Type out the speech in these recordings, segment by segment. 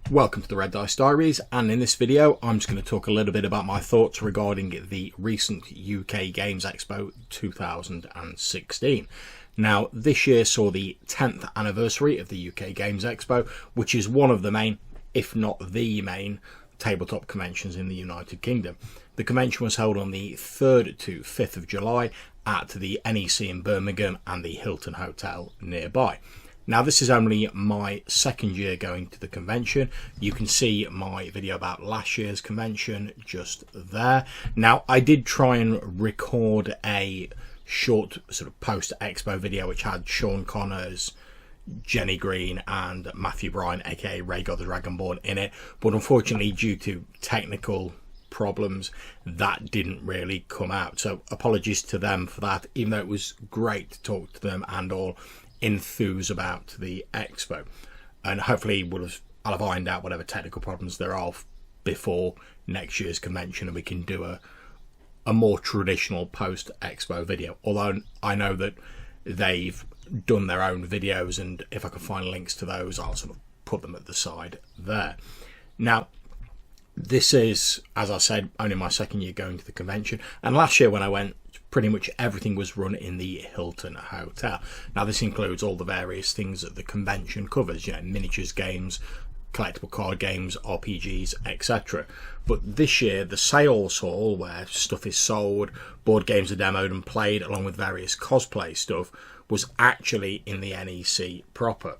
Welcome to the Red Dice Diaries, and in this video I'm just going to talk a little bit about my thoughts regarding the recent UK Games Expo 2016. Now, this year saw the 10th anniversary of the UK Games Expo, which is one of the main, if not the main, tabletop conventions in the United Kingdom. The convention was held on the 3rd to 5th of July at the NEC in Birmingham and the Hilton Hotel nearby. Now, this is only my second year going to the convention. You can see my video about last year's convention just there. Now, I did try and record a short sort of post-expo video which had Sean Connors, Jenny Green and Matthew Bryan, aka Rhaegar the Dragonborn, in it. But unfortunately, due to technical problems, that didn't really come out. So apologies to them for that, even though it was great to talk to them and all enthuse about the expo, and hopefully I'll have ironed out whatever technical problems there are before next year's convention, and we can do a more traditional post-expo video. Although I know that they've done their own videos, and if I can find links to those, I'll sort of put them at the side there. Now, this is, as I said, only my second year going to the convention, and last year when I went, pretty much everything was run in the Hilton Hotel. Now, this includes all the various things that the convention covers, you know, miniatures games, collectible card games, RPGs, etc. But this year, the sales hall, where stuff is sold, board games are demoed and played, along with various cosplay stuff, was actually in the NEC proper,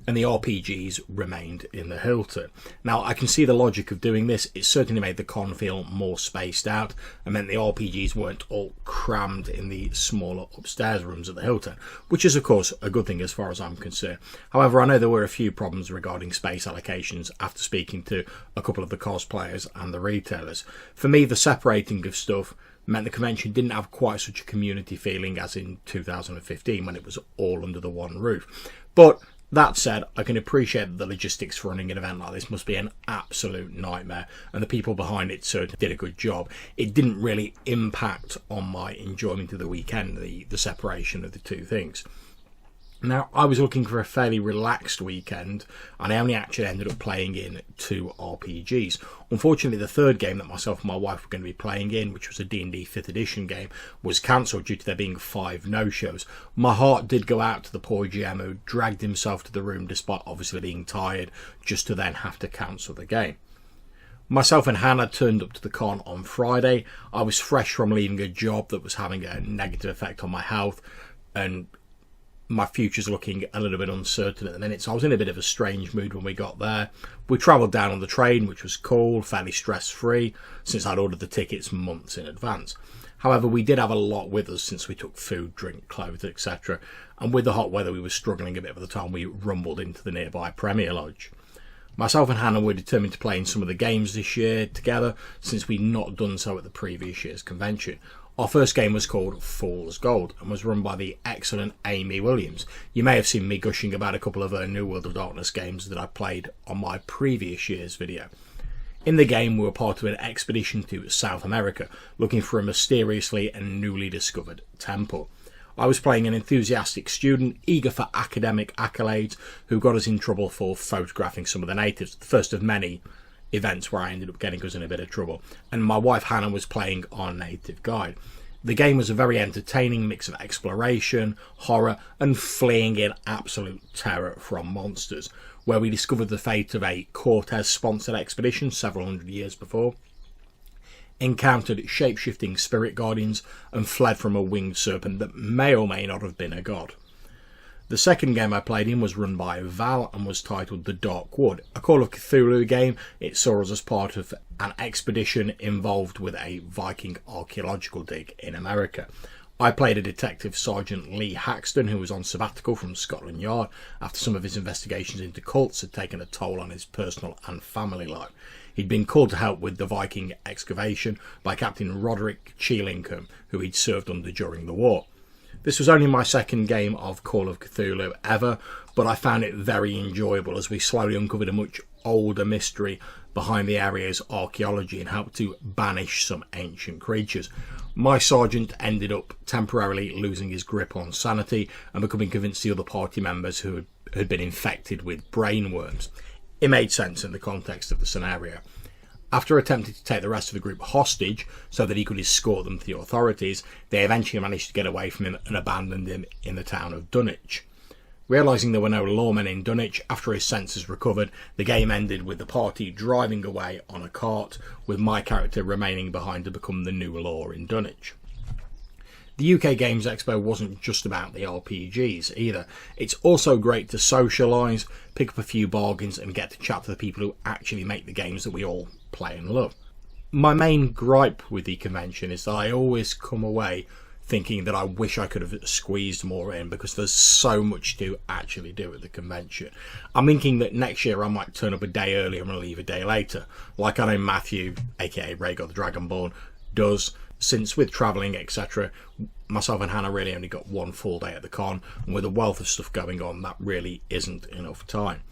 and the RPGs remained in the Hilton. Now, I can see the logic of doing this. It certainly made the con feel more spaced out and meant the RPGs weren't all crammed in the smaller upstairs rooms at the Hilton, which is, of course, a good thing as far as I'm concerned. However, I know there were a few problems regarding space allocations after speaking to a couple of the cosplayers and the retailers. For me, the separating of stuff meant the convention didn't have quite such a community feeling as in 2015 when it was all under the one roof. But that said, I can appreciate that the logistics for running an event like this must be an absolute nightmare, and the people behind it certainly did a good job. It didn't really impact on my enjoyment of the weekend, the separation of the two things. Now, I was looking for a fairly relaxed weekend, and I only actually ended up playing in 2 RPGs. Unfortunately, the third game that myself and my wife were going to be playing in, which was a D&D 5th edition game, was cancelled due to there being 5 no-shows. My heart did go out to the poor GM who dragged himself to the room despite obviously being tired, just to then have to cancel the game. Myself and Hannah turned up to the con on Friday. I was fresh from leaving a job that was having a negative effect on my health, and my future's looking a little bit uncertain at the minute, so I was in a bit of a strange mood when we got there. We travelled down on the train, which was cool, fairly stress-free, since I'd ordered the tickets months in advance. However, we did have a lot with us since we took food, drink, clothes, etc. And with the hot weather, we were struggling a bit by the time we rumbled into the nearby Premier Lodge. Myself and Hannah were determined to play in some of the games this year together, since we'd not done so at the previous year's convention. Our first game was called Fool's Gold and was run by the excellent Amy Williams. You may have seen me gushing about a couple of her New World of Darkness games that I played on my previous year's video. In the game, we were part of an expedition to South America, looking for a mysteriously and newly discovered temple. I was playing an enthusiastic student, eager for academic accolades, who got us in trouble for photographing some of the natives, the first of many events where I ended up getting us in a bit of trouble, and my wife Hannah was playing our native guide. The game was a very entertaining mix of exploration, horror and fleeing in absolute terror from monsters, where we discovered the fate of a Cortez-sponsored expedition several hundred years before, encountered shape-shifting spirit guardians and fled from a winged serpent that may or may not have been a god. The second game I played in was run by Val and was titled The Dark Wood, a Call of Cthulhu game. It saw us as part of an expedition involved with a Viking archaeological dig in America. I played a Detective Sergeant Lee Haxton, who was on sabbatical from Scotland Yard after some of his investigations into cults had taken a toll on his personal and family life. He'd been called to help with the Viking excavation by Captain Roderick Cheelingham, who he'd served under during the war. This was only my second game of Call of Cthulhu ever, but I found it very enjoyable as we slowly uncovered a much older mystery behind the area's archaeology and helped to banish some ancient creatures. My sergeant ended up temporarily losing his grip on sanity and becoming convinced the other party members who had been infected with brain worms. It made sense in the context of the scenario. After attempting to take the rest of the group hostage so that he could escort them to the authorities, they eventually managed to get away from him and abandoned him in the town of Dunwich. Realising there were no lawmen in Dunwich, after his senses recovered, the game ended with the party driving away on a cart, with my character remaining behind to become the new law in Dunwich. The UK Games Expo wasn't just about the RPGs either. It's also great to socialise, pick up a few bargains and get to chat to the people who actually make the games that we all play and love. My main gripe with the convention is that I always come away thinking that I wish I could have squeezed more in, because there's so much to actually do at the convention. I'm thinking that next year I might turn up a day earlier and leave a day later, like I know Matthew, aka Rhaegar the Dragonborn, does, since with travelling etc, myself and Hannah really only got one full day at the con, and with a wealth of stuff going on that really isn't enough time.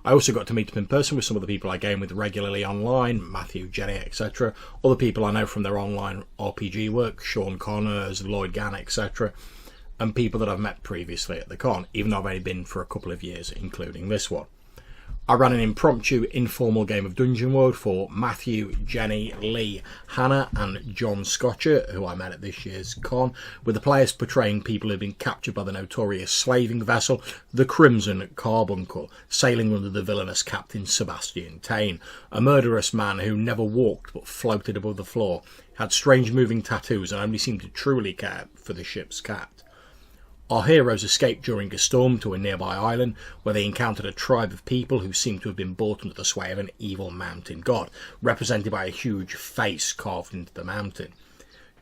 I also got to meet up in person with some of the people I game with regularly online, Matthew, Jenny, etc. Other people I know from their online RPG work, Sean Connors, Lloyd Gann, etc. And people that I've met previously at the con, even though I've only been for a couple of years, including this one. I ran an impromptu, informal game of Dungeon World for Matthew, Jenny, Lee, Hannah and John Scotcher, who I met at this year's con, with the players portraying people who had been captured by the notorious slaving vessel, the Crimson Carbuncle, sailing under the villainous Captain Sebastian Tane, a murderous man who never walked but floated above the floor, had strange moving tattoos and only seemed to truly care for the ship's cat. Our heroes escaped during a storm to a nearby island, where they encountered a tribe of people who seemed to have been brought under the sway of an evil mountain god, represented by a huge face carved into the mountain.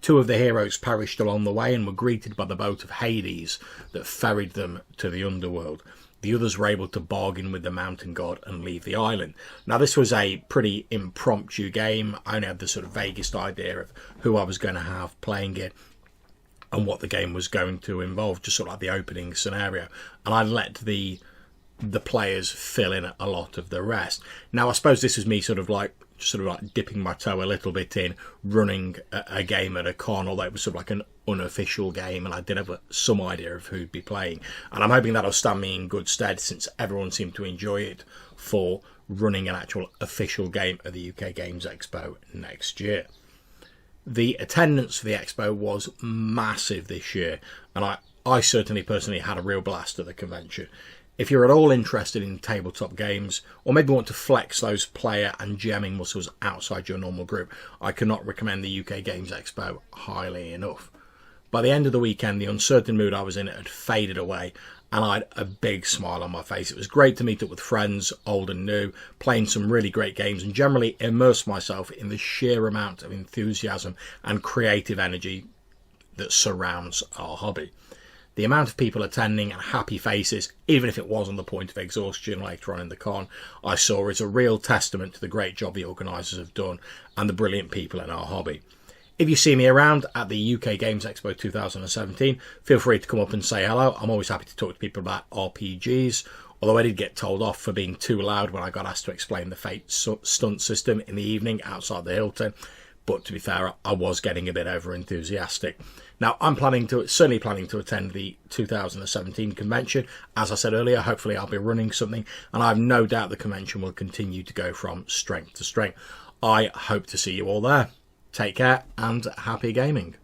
Two of the heroes perished along the way and were greeted by the boat of Hades that ferried them to the underworld. The others were able to bargain with the mountain god and leave the island. Now, this was a pretty impromptu game. I only had the sort of vaguest idea of who I was going to have playing it and what the game was going to involve, just sort of like the opening scenario, and I let the players fill in a lot of the rest. Now, I suppose this is me sort of like dipping my toe a little bit in running a game at a con, although it was sort of like an unofficial game, and I did have some idea of who'd be playing, and I'm hoping that'll stand me in good stead, since everyone seemed to enjoy it, for running an actual official game at the UK Games Expo next year. The attendance for the expo was massive this year, and I certainly personally had a real blast at the convention. If you're at all interested in tabletop games, or maybe want to flex those player and GMing muscles outside your normal group, I cannot recommend the UK Games Expo highly enough. By the end of the weekend, the uncertain mood I was in had faded away, and I had a big smile on my face. It was great to meet up with friends, old and new, playing some really great games, and generally immerse myself in the sheer amount of enthusiasm and creative energy that surrounds our hobby. The amount of people attending and happy faces, even if it was on the point of exhaustion later on in the con, I saw is a real testament to the great job the organisers have done and the brilliant people in our hobby. If you see me around at the UK Games Expo 2017, feel free to come up and say hello. I'm always happy to talk to people about RPGs, although I did get told off for being too loud when I got asked to explain the Fate stunt system in the evening outside the Hilton. But to be fair, I was getting a bit over enthusiastic. Now, I'm certainly planning to attend the 2017 convention. As I said earlier, hopefully I'll be running something, and I have no doubt the convention will continue to go from strength to strength. I hope to see you all there. Take care and happy gaming.